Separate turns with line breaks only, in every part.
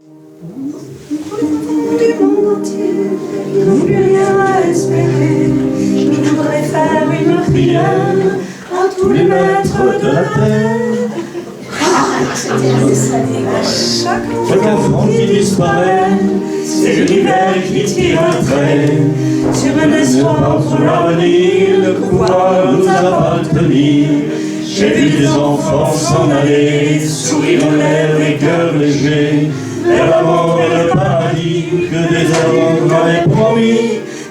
Du monde entier, ils n'ont plus rien à espérer. Je voudrais faire une prière à tous les maîtres de la terre. Chaque enfant qui disparaît, c'est l'univers qui tire un trait sur un espoir pour l'avenir, le pouvoir nous appartenir. J'ai vu des enfants s'en aller, sourire aux lèvres et cœur léger, vers la mort et le paradis que des hommes m'avaient promis.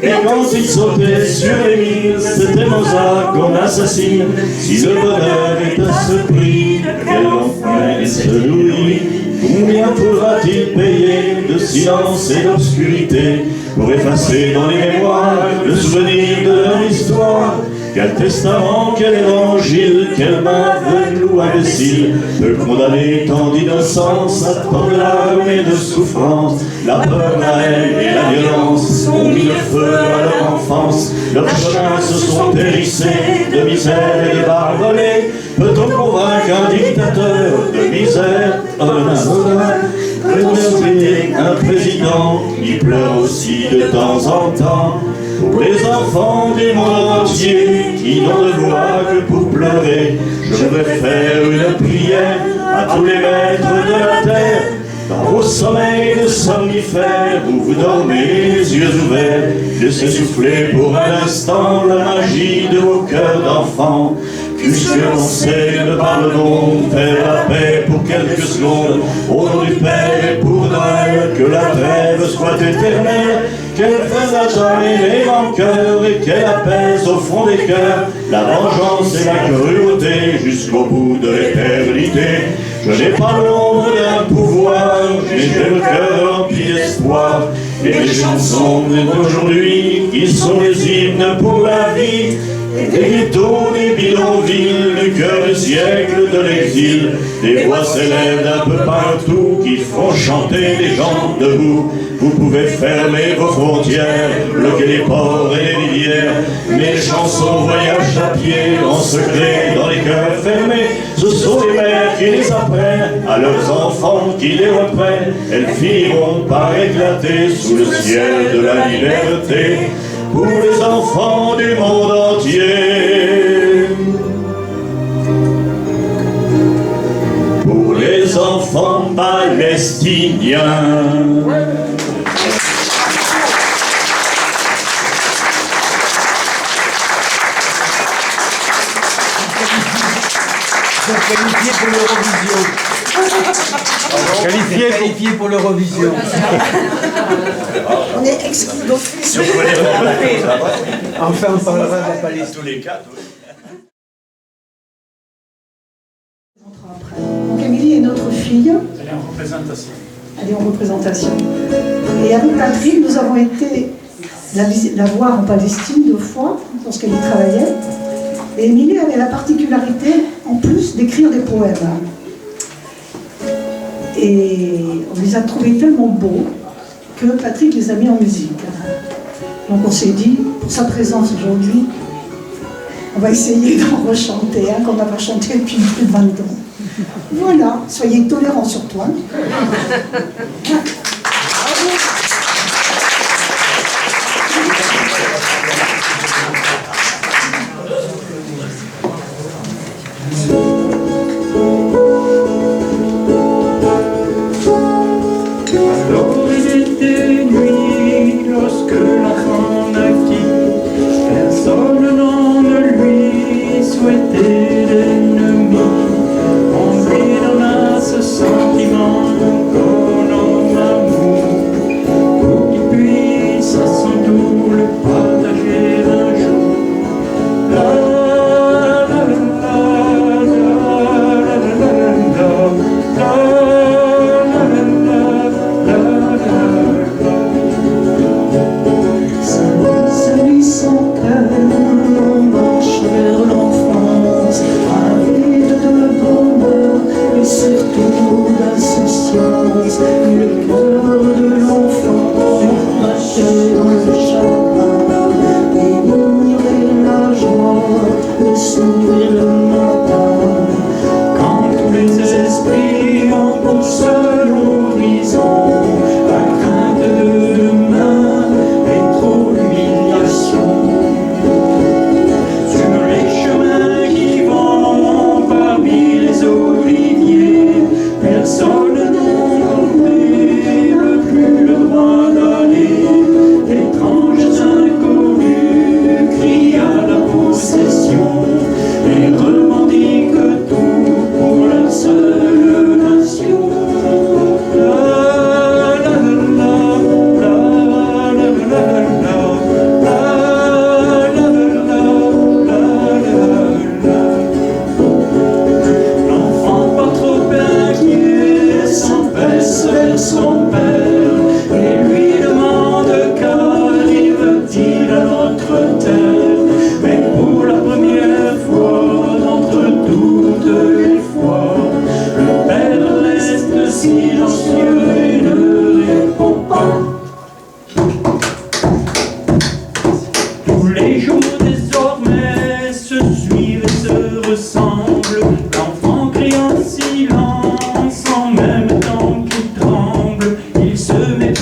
Et quand ils sautaient sur les mines, c'était Mozart qu'on assassine. Si le bonheur est à ce prix, de quel enfer celui? Combien faudra-t-il payer de silence et d'obscurité pour effacer dans les mémoires le souvenir de leur histoire? Quel testament, quel évangile, quelle main aveugle ou imbécile peut condamner tant d'innocence à tant de larmes et de souffrance? La peur, la haine et la violence ont mis le feu à leur enfance. Leurs chemins se sont hérissés de misère et de barbelés. Peut-on convaincre un dictateur de misère, un honneur? Peut-on aider un président qui pleure aussi de temps en temps? Pour les enfants du monde entier qui n'ont de voix que pour pleurer, je vais faire une prière à tous les maîtres de la terre. Dans vos sommeils de somnifères, où vous dormez les yeux ouverts, laissez souffler pour un instant la magie de vos cœurs d'enfants. Puisque l'on sait de par le monde faire la paix pour quelques secondes, au nom du Père et pour Noël, que la trêve soit éternelle, qu'elle fasse à jamais les vainqueurs et qu'elle apaise au fond des cœurs la vengeance et la cruauté jusqu'au bout de l'éternité. Je n'ai pas l'ombre d'un pouvoir, j'ai le cœur rempli d'espoir, et les chansons d'aujourd'hui qui sont les hymnes pour la vie. Des ghettos, des bidonvilles, le cœur du siècle de l'exil, des voix s'élèvent d'un peu partout qui font chanter les gens debout. Vous pouvez fermer vos frontières, bloquer les ports et les rivières, mais les chansons voyagent à pied, en secret, dans les cœurs fermés. Ce sont les mères qui les apprennent à leurs enfants qui les reprennent. Elles finiront par éclater sous le ciel de la liberté. Pour les enfants du monde entier, pour les enfants palestiniens.
Qualifié pour l'Eurovision. Qualifié pour l'Eurovision.
On est exclus d'office.
Enfin, on parlera de la Palestine.
Tous les cas.
Donc Émilie est notre fille.
Elle est en représentation.
Elle est en représentation. Et avec Patrick, nous avons été la voir en Palestine 2 fois, lorsqu'elle y travaillait. Et Émilie avait la particularité, en plus, d'écrire des poèmes. Et on les a trouvés tellement beaux que Patrick les a mis en musique. Donc on s'est dit, pour sa présence aujourd'hui, on va essayer d'en rechanter, qu'on n'a pas chanté depuis plus de 20 ans. Voilà, soyez tolérants sur toi. Le cœur de l'enfant battait dans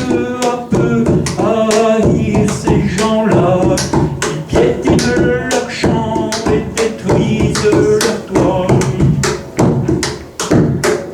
peu à peu à haïr ces gens-là qui piétinent leur champ et détruisent leur toit.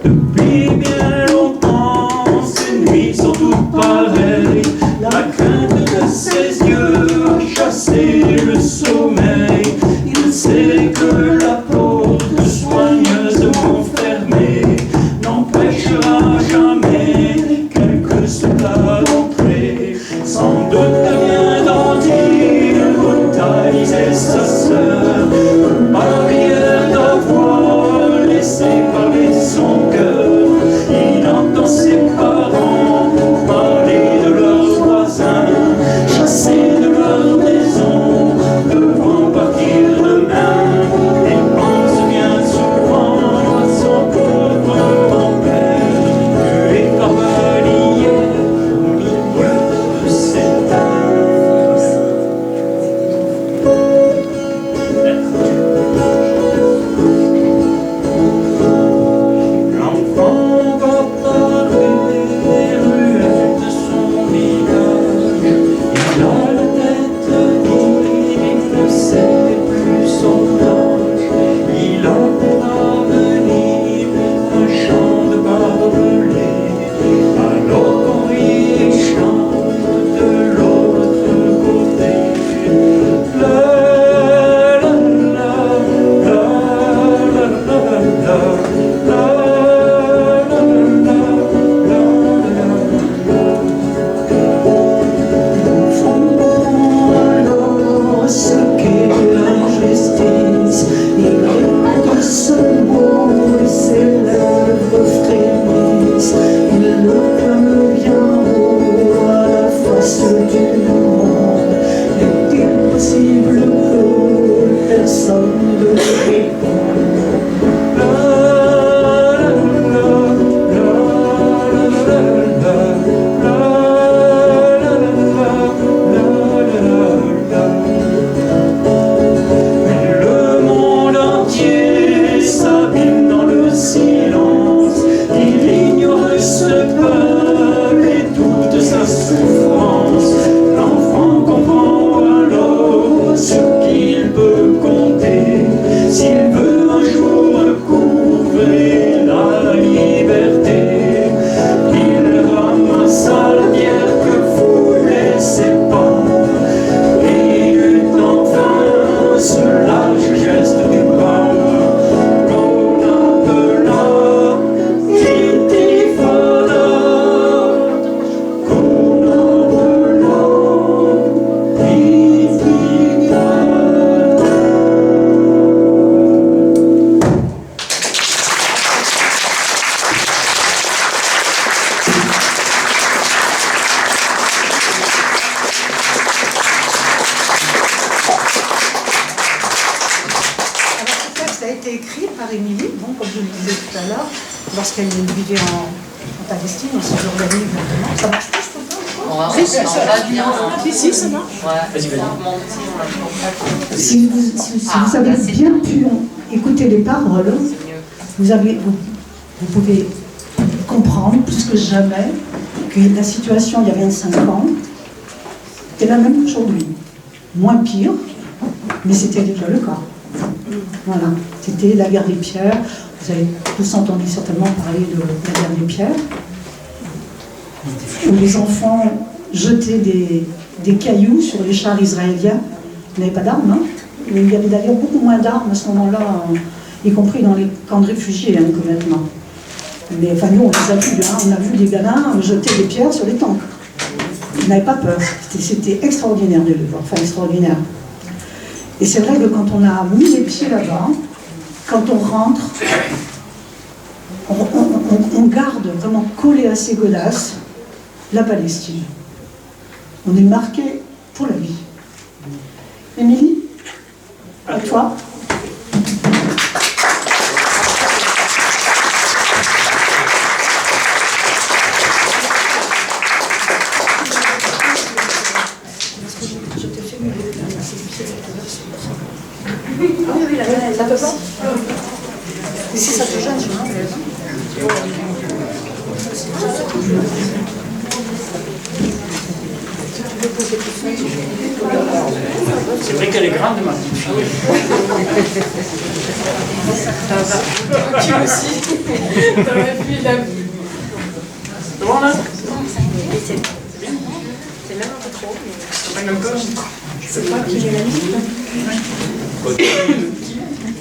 Depuis bien longtemps, ces nuits sont toutes pareilles. La crainte de ses yeux a chassé le sommeil. Il sait que la porte soigneusement fermée n'empêchera jamais quelques soldats d'entrer. Sans doute viendront il brutaliser sa sœur, barrière d'avoir laissé parler son cœur. Il entend ses parents parler de leurs voisins, chasser de leur maison, devant partir demain. Et pense bien souvent à son pauvre grand-père, tué cavalier au milieu de ses terres. L'enfant va parler les ruelles de son village. Il a la tête vide, il ne sait plus son âge. Il a pour avenir un champ de barbelés, alors qu'on rit et chante de l'autre côté. La la la la la la la. Ce qu'est l'injustice, il répète ce mot et ses lèvres frémissent. Il le clame bien haut à la face du monde. Est-il possible que personne ne réponde? Le monde entier s'abîme dans le silence. Il ignore ce peuple et toute sa souffrance. L'enfant comprend alors sur qui il peut compter s'il veut un jour recouvrer la liberté. Il ramasse la pierre que foulaient ses pas et eut enfin ce large geste du bras qu'on appela Intifada, qu'on appela Intifada.
Alors ce texte a été écrit par Émilie, donc, comme je le disais tout à l'heure, lorsqu'elle vivait en Palestine, au Cisjordanie exactement. Ça marche plus tout le temps?
On va bien.
Si, ça marche.
Ouais,
Vas-y, vas-y.
Si vous avez bien pu écouter les paroles, vous pouvez comprendre plus que jamais que la situation il y a 25 ans était la même qu'aujourd'hui. Moins pire, mais c'était déjà le cas. Voilà, c'était la guerre des pierres. Vous avez tous entendu certainement parler de la guerre des pierres, où les enfants jetaient des cailloux sur les chars israéliens. Ils n'avaient pas d'armes, hein. Mais il y avait d'ailleurs beaucoup moins d'armes à ce moment-là, y compris dans les camps de réfugiés, hein, que maintenant. Mais enfin, nous, on les a vus, hein. On a vu des gamins jeter des pierres sur les tanks. Ils n'avaient pas peur. C'était extraordinaire de le voir, enfin extraordinaire. Et c'est vrai que quand on a mis les pieds là-bas, quand on rentre, on garde vraiment collé à ses godasses la Palestine. On est marqué pour la vie. Émilie, à toi. Ça peut pas? Et si ça te gêne, je
C'est vrai qu'elle est grande, ma petite fille.
Tu aussi. T'aurais pu la...
C'est bon là?
C'est même un peu trop.
Même un peu.
C'est toi qui l'as mis.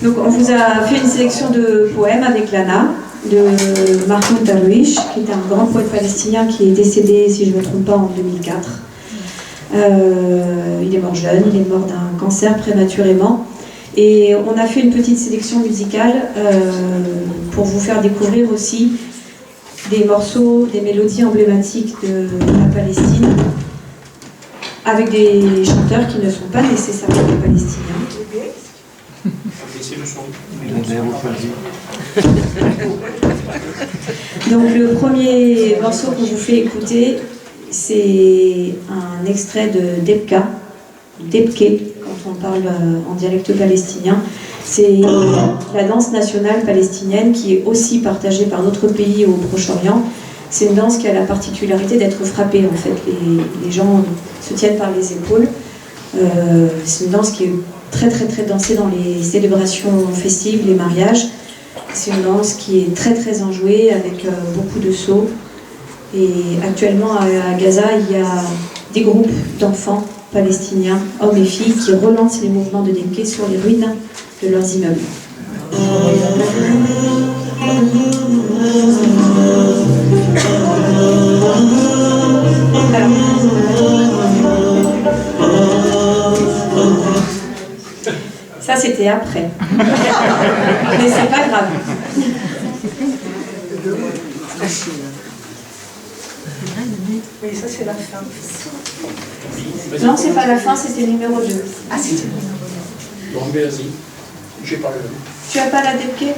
Donc on vous a fait une sélection de poèmes avec Lana, de Mahmoud Darwish, qui est un grand poète palestinien qui est décédé, si je ne me trompe pas, en 2004. Il est mort jeune, il est mort d'un cancer prématurément. Et on a fait une petite sélection musicale pour vous faire découvrir aussi des morceaux, des mélodies emblématiques de la Palestine, avec des chanteurs qui ne sont pas nécessairement des Palestiniens.
Baissez le son.
Donc le premier morceau qu'on vous fait écouter, c'est un extrait de Debka, Debke, quand on parle en dialecte palestinien. C'est la danse nationale palestinienne qui est aussi partagée par d'autres pays au Proche-Orient. C'est une danse qui a la particularité d'être frappée, en fait. Les gens se tiennent par les épaules. C'est une danse qui est très très très dansée dans les célébrations festives, les mariages. C'est une danse qui est très très enjouée avec beaucoup de sauts. Et actuellement à Gaza, il y a des groupes d'enfants palestiniens, hommes et filles, qui relancent les mouvements de Debke sur les ruines de leurs immeubles. Ça, c'était après. Mais c'est pas grave.
Oui, ça c'est la fin.
Non, c'est pas la fin, c'était numéro 2.
Ah, c'était
Bon, mais vas-y. J'ai pas le.
Tu as pas la Debke?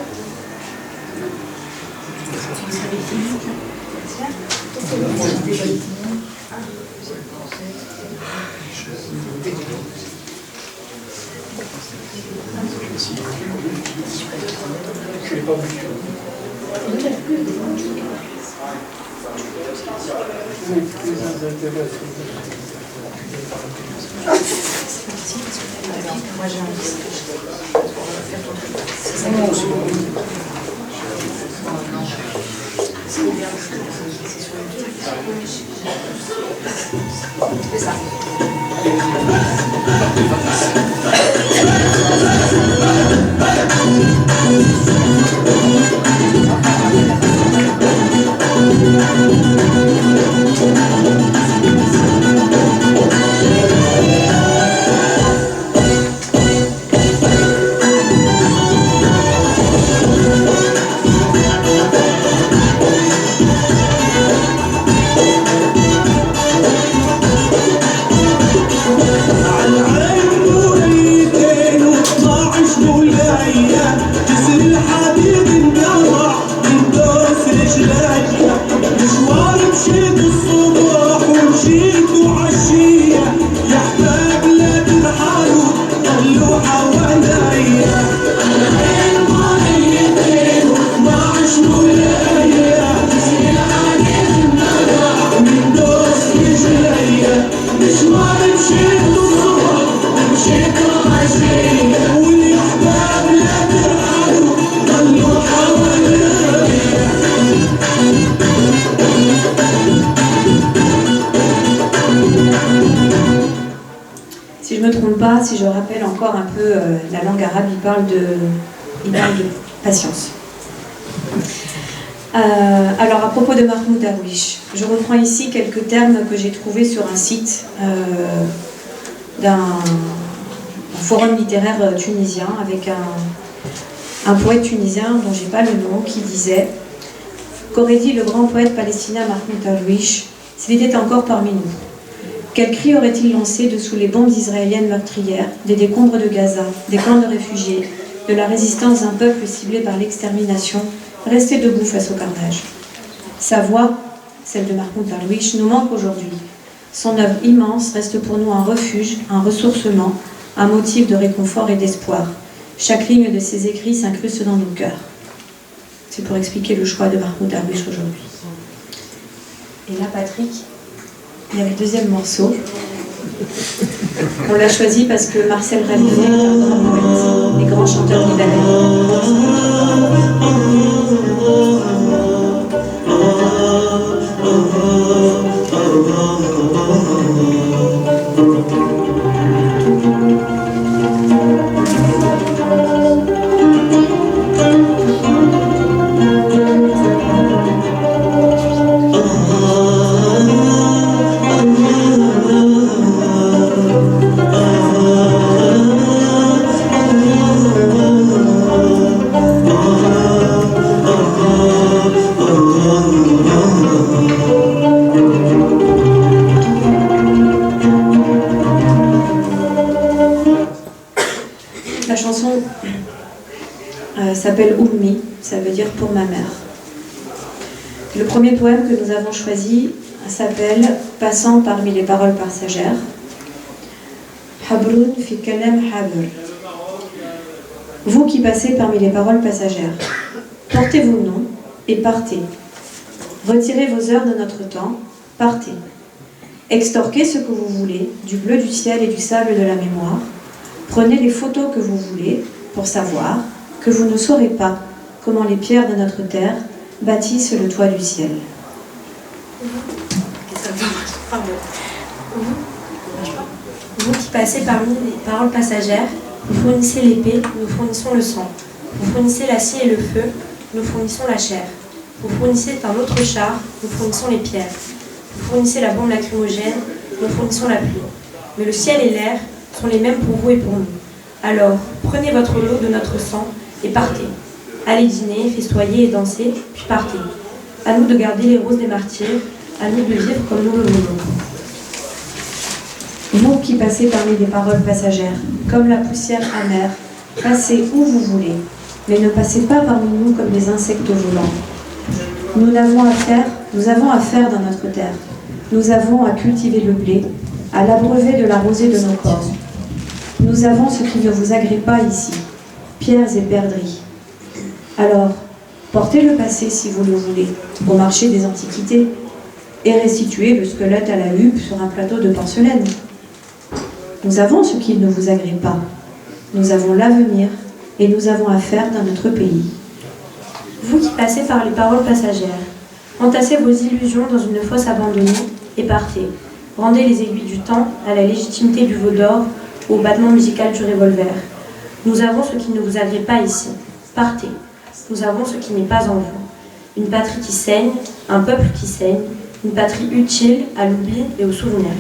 Je l'ai pas vu.
Moi j'ai envie. C'est ça.
Si je ne me trompe pas, si je rappelle encore un peu la langue arabe, il parle de patience. Alors à propos de Mahmoud Darwish, je reprends ici quelques termes que j'ai trouvés sur un site d'un forum littéraire tunisien avec un poète tunisien dont j'ai pas le nom qui disait qu'aurait dit le grand poète palestinien Mahmoud Darwish s'il était encore parmi nous. Quel cri aurait-il lancé dessous les bombes israéliennes meurtrières, des décombres de Gaza, des camps de réfugiés, de la résistance d'un peuple ciblé par l'extermination, resté debout face au carnage. Sa voix, celle de Mahmoud Darwish, nous manque aujourd'hui. Son œuvre immense reste pour nous un refuge, un ressourcement, un motif de réconfort et d'espoir. Chaque ligne de ses écrits s'incruste dans nos cœurs. C'est pour expliquer le choix de Mahmoud Darwish aujourd'hui. Et là, Patrick, il y a le deuxième morceau On l'a choisi parce que Marcel Khalifa est un grand poète et grand chanteur libanais. La chanson s'appelle Ummi, ça veut dire pour ma mère. Le premier poème que nous avons choisi s'appelle Passant parmi les paroles passagères. Habrun fi kalam habr. Vous qui passez parmi les paroles passagères, portez vos noms et partez. Retirez vos heures de notre temps, partez. Extorquez ce que vous voulez, du bleu du ciel et du sable de la mémoire. Prenez les photos que vous voulez pour savoir que vous ne saurez pas comment les pierres de notre terre bâtissent le toit du ciel.
Vous qui passez parmi les paroles passagères, vous fournissez l'épée, nous fournissons le sang. Vous fournissez l'acier et le feu, nous fournissons la chair. Vous fournissez un autre char, nous fournissons les pierres. Vous fournissez la bombe lacrymogène, nous fournissons la pluie. Mais le ciel et l'air sont les mêmes pour vous et pour nous. Alors, prenez votre lot de notre sang et partez. Allez dîner, festoyer et danser, puis partez. À nous de garder les roses des martyrs, à nous de vivre comme nous le voulons.
Vous qui passez parmi les paroles passagères, comme la poussière amère, passez où vous voulez, mais ne passez pas parmi nous comme des insectes volants. Nous avons affaire dans notre terre. Nous avons à cultiver le blé, à l'abreuver de la rosée de nos corps. Nous avons ce qui ne vous agrée pas ici, pierres et perdrix. Alors, portez le passé si vous le voulez, au marché des antiquités, et restituez le squelette à la huppe sur un plateau de porcelaine. Nous avons ce qui ne vous agrée pas. Nous avons l'avenir et nous avons affaire dans notre pays.
Vous qui passez par les paroles passagères, entassez vos illusions dans une fosse abandonnée et partez. Rendez les aiguilles du temps à la légitimité du veau d'or, au battement musical du revolver. Nous avons ce qui ne vous agrée pas ici. Partez. Nous avons ce qui n'est pas en vous. Une patrie qui saigne, un peuple qui saigne, une patrie utile à l'oubli et au souvenir.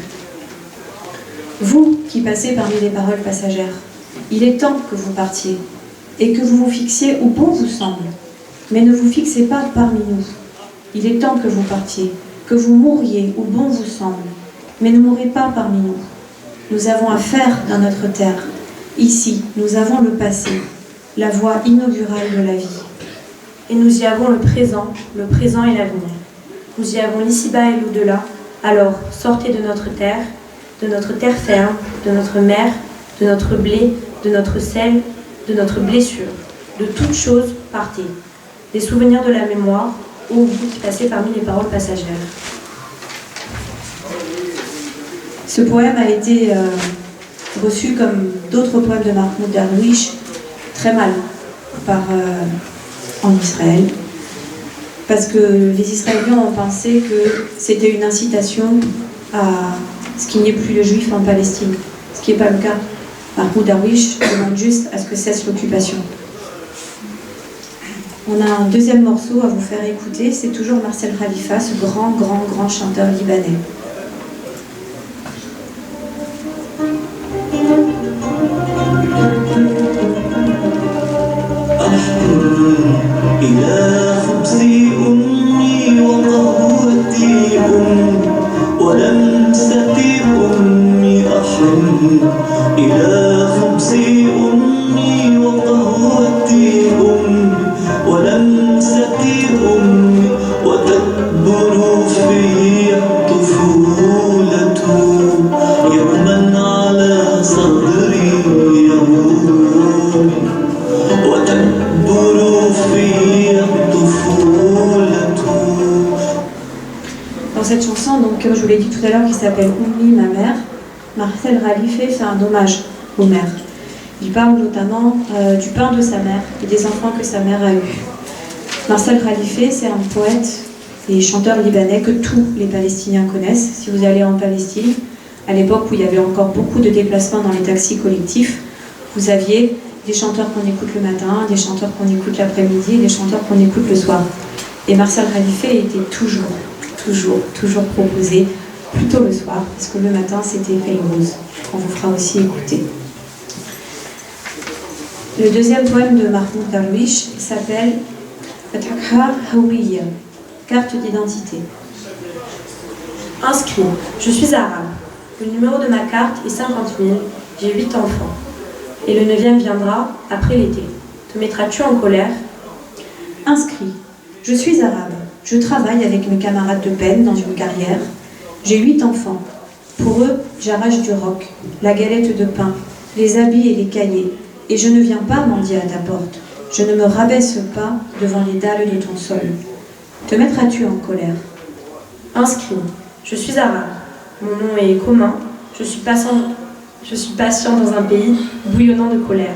Vous qui passez parmi les paroles passagères, il est temps que vous partiez et que vous vous fixiez où bon vous semble. Mais ne vous fixez pas parmi nous. Il est temps que vous partiez, que vous mouriez où bon vous semble. Mais ne mourrez pas parmi nous. Nous avons affaire dans notre terre. Ici, nous avons le passé, la voie inaugurale de la vie.
Et nous y avons le présent et l'avenir. Nous y avons l'ici-bas et l'au-delà. Alors, sortez de notre terre ferme, de notre mer, de notre blé, de notre sel, de notre blessure. De toutes choses, partez. Des souvenirs de la mémoire, ô vous qui passez parmi les paroles passagères.
Ce poème a été reçu comme d'autres poèmes de Mahmoud Darwish très mal en Israël, parce que les Israéliens ont pensé que c'était une incitation à ce qu'il n'y ait plus de juifs en Palestine, ce qui n'est pas le cas. Mahmoud Darwish demande juste à ce que cesse l'occupation. On a un deuxième morceau à vous faire écouter, c'est toujours Marcel Khalifa, ce grand chanteur libanais. Dans cette chanson, donc, comme je vous l'ai dit tout à l'heure, qui s'appelle Ummi, ma mère, Marcel Khalife fait un hommage aux mères. Il parle notamment du pain de sa mère et des enfants que sa mère a eus. Marcel Khalife, c'est un poète et chanteur libanais que tous les Palestiniens connaissent. Si vous allez en Palestine, à l'époque où il y avait encore beaucoup de déplacements dans les taxis collectifs, vous aviez des chanteurs qu'on écoute le matin, des chanteurs qu'on écoute l'après-midi, des chanteurs qu'on écoute le soir. Et Marcel Khalife était toujours proposé plutôt le soir, parce que le matin c'était Fayrouz, qu'on vous fera aussi écouter. Le deuxième poème de Mahmoud Darwish s'appelle Fathakha Hawiya, carte d'identité. Inscrit, je suis arabe. Le numéro de ma carte est 50 000, j'ai 8 enfants. Et le 9e viendra après l'été. Te mettras-tu en colère? Inscrit, je suis arabe. Je travaille avec mes camarades de peine dans une carrière. J'ai 8 enfants. Pour eux, j'arrache du roc, la galette de pain, les habits et les cahiers. Et je ne viens pas mendier à ta porte. Je ne me rabaisse pas devant les dalles de ton sol. Te mettras-tu en colère? Inscrit, je suis arabe. Mon nom est commun. Je suis patient dans un pays bouillonnant de colère.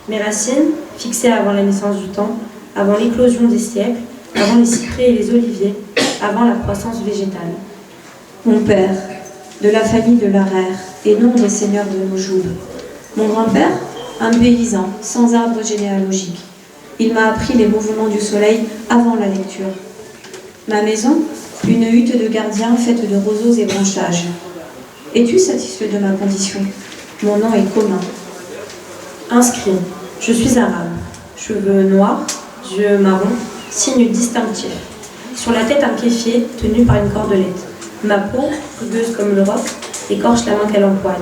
Mes racines, fixées avant la naissance du temps, avant l'éclosion des siècles, avant les cyprès et les oliviers, avant la croissance végétale. Mon père, de la famille de l'Arer, et non des seigneurs de Nojoub. Mon grand-père, un paysan, sans arbre généalogique. Il m'a appris les mouvements du soleil avant la lecture. Ma maison, une hutte de gardien faite de roseaux et branchages. Es-tu satisfait de ma condition? Mon nom est commun. Inscrit, je suis arabe. Cheveux noirs, yeux marrons, signe distinctif. Sur la tête un kéfier tenu par une cordelette. Ma peau, rugueuse comme le roc, écorche la main qu'elle empoigne.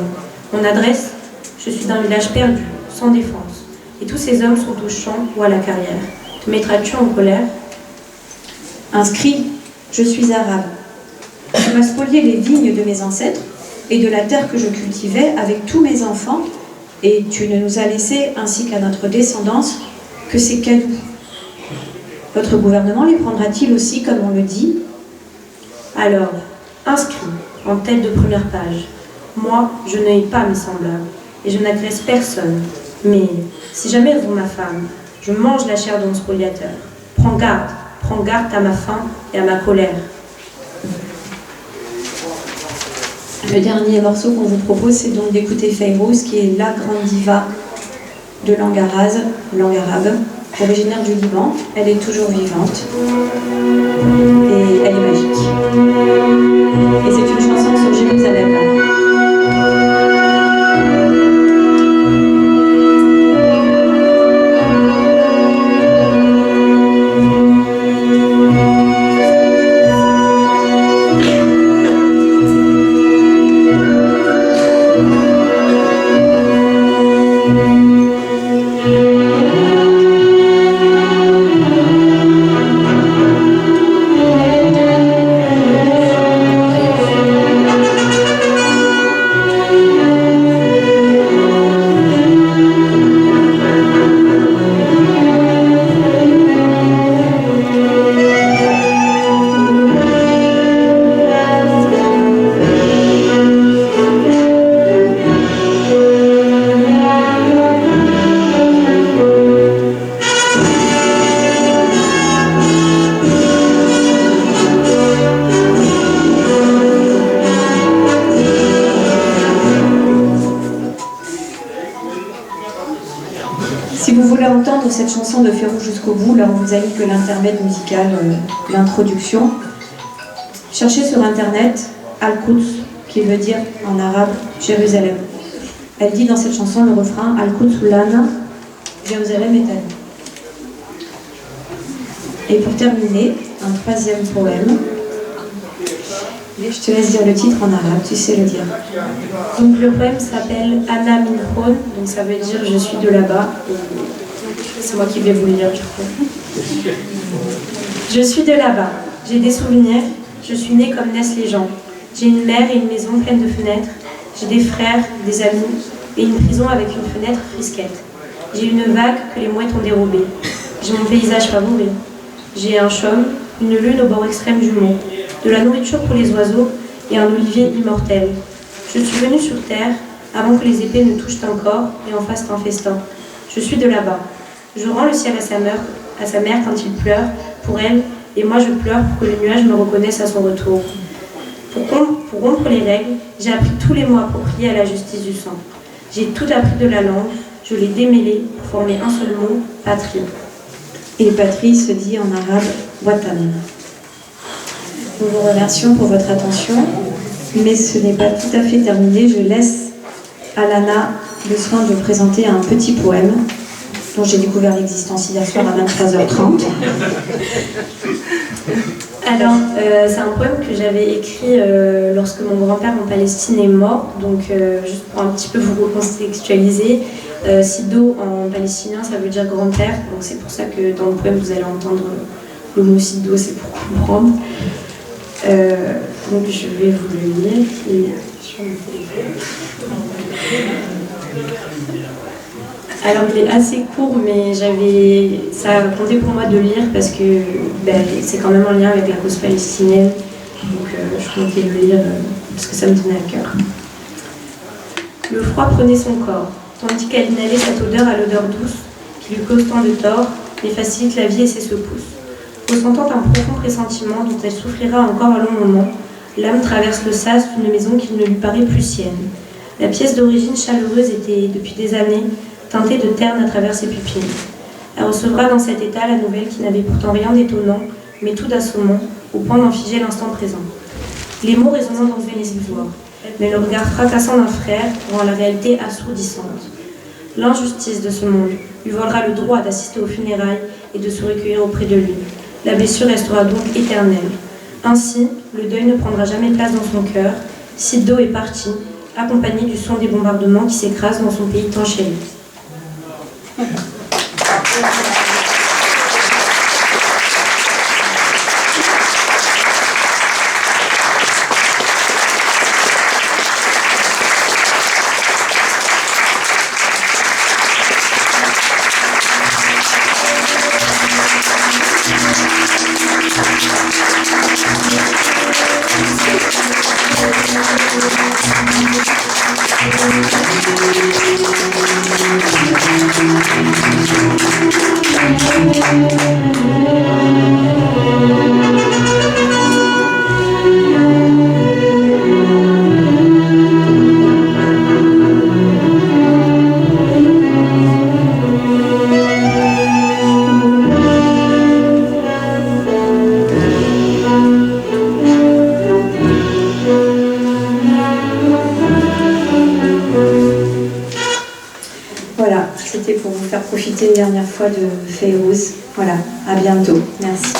Mon adresse, je suis d'un village perdu, sans défense. Et tous ces hommes sont au champ ou à la carrière. Te mettras-tu en colère? Inscrit, je suis arabe. Tu m'as spolié les vignes de mes ancêtres et de la terre que je cultivais avec tous mes enfants, et tu ne nous as laissé, ainsi qu'à notre descendance, que ces cadeaux. Votre gouvernement les prendra-t-il aussi, comme on le dit? Alors, inscrit, en tête de première page, moi, je ne hais pas mes semblables, et je n'agresse personne. Mais, si jamais elles ont ma femme, je mange la chair de mon spoliateur. Prends garde à ma faim et à ma colère. Le dernier morceau qu'on vous propose, c'est donc d'écouter Fayrouz, qui est la grande diva de langue arabe, originaire du Liban. Elle est toujours vivante et elle est magique. Et c'est une chanson sur Jérusalem. Cette chanson de Fayrouz jusqu'au bout, là on vous a mis que l'intermède musical, l'introduction. Cherchez sur internet Al-Quds, qui veut dire en arabe Jérusalem. Elle dit dans cette chanson le refrain Al-Quds lana, Jérusalem est à nous. Et pour terminer, un troisième poème. Je te laisse dire le titre en arabe, tu sais le dire. Donc le poème s'appelle Ana min Hon, donc ça veut dire je suis de là-bas. C'est moi qui vais vous le lire, je crois. Je suis de là-bas, j'ai des souvenirs, je suis née comme naissent les gens. J'ai une mère et une maison pleine de fenêtres, j'ai des frères, des amis, et une prison avec une fenêtre frisquette. J'ai une vague que les mouettes ont dérobée. J'ai mon paysage favori. J'ai un chaume, une lune au bord extrême du mont, de la nourriture pour les oiseaux et un olivier immortel.
Je suis venue sur terre avant que les épées ne touchent un corps et en fassent un festin. Je suis de là-bas. Je rends le ciel à sa mère quand il pleure pour elle, et moi je pleure pour que les nuages me reconnaissent à son retour. Pour rompre les règles, j'ai appris tous les mois pour prier à la justice du sang. J'ai tout appris de la langue, je l'ai démêlée pour former un seul mot, patrie.
Et patrie se dit en arabe Watan. Nous vous remercions pour votre attention, mais ce n'est pas tout à fait terminé. Je laisse à Lana le soin de présenter un petit poème dont j'ai découvert l'existence hier soir à 23h30.
Alors, c'est un poème que j'avais écrit lorsque mon grand-père en Palestine est mort. Donc, juste pour un petit peu vous recontextualiser, Sido en palestinien, ça veut dire grand-père. Donc, c'est pour ça que dans le poème, vous allez entendre le mot Sido, c'est pour comprendre. Donc, je vais vous le lire. Il est sur mon téléphone. Alors il est assez court, mais ça a compté pour moi de le lire parce que c'est quand même en lien avec la cause palestinienne. Donc je comptais le lire parce que ça me tenait à cœur. Le froid prenait son corps, tandis qu'elle inhalait cette odeur à l'odeur douce qui lui cause tant de tort, mais facilite la vie et ses secousses. Ressentant un profond pressentiment dont elle souffrira encore un long moment, l'âme traverse le sas d'une maison qui ne lui paraît plus sienne. La pièce d'origine chaleureuse était, depuis des années, teintée de terne à travers ses pupilles. Elle recevra dans cet état la nouvelle qui n'avait pourtant rien d'étonnant, mais tout d'assommant, au point d'en figer l'instant présent. Les mots résonnant dans une illusoire, mais le regard fracassant d'un frère rend la réalité assourdissante. L'injustice de ce monde lui volera le droit d'assister aux funérailles et de se recueillir auprès de lui. La blessure restera donc éternelle. Ainsi, le deuil ne prendra jamais place dans son cœur. Sido est parti, accompagné du son des bombardements qui s'écrasent dans son pays tant chéri.
Voilà, c'était pour vous faire profiter une dernière fois de Fayrouz. Voilà, à bientôt. Merci.